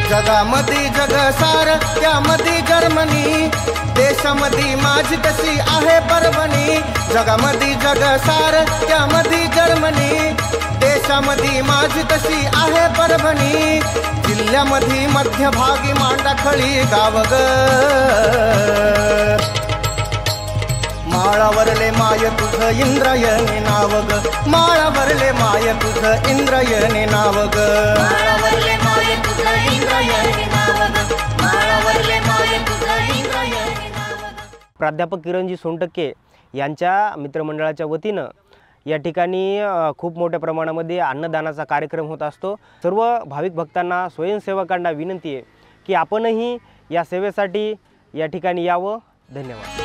जगामध्ये जगसार त्यामध्ये जर्मनी, देशामध्ये माझी तशी आहे परभणी। जगामध्ये जगसार त्यामध्ये जर्मनी, देशामध्ये माझी तशी आहे परभणी। जिल्ह्यामध्ये मध्यभागी मांडाखळी गाव ग, माळावरले माय तुझं इंद्रायणी नाव ग, माळावरले माय तुझं इंद्रायणी नाव ग, माळावरले माय तुझं इंद्रायणी नाव ग, माळावरले माय तुझं इंद्रायणी नाव ग। प्राध्यापक किरणजी सोनटक्के यांच्या मित्रमंडळाच्या वतीनं या ठिकाणी खूप मोठ्या प्रमाणामध्ये अन्नदानाचा कार्यक्रम होत असतो। सर्व भाविक भक्तांना, स्वयंसेवकांना विनंती आहे की आपणही या सेवेसाठी या ठिकाणी यावं। धन्यवाद।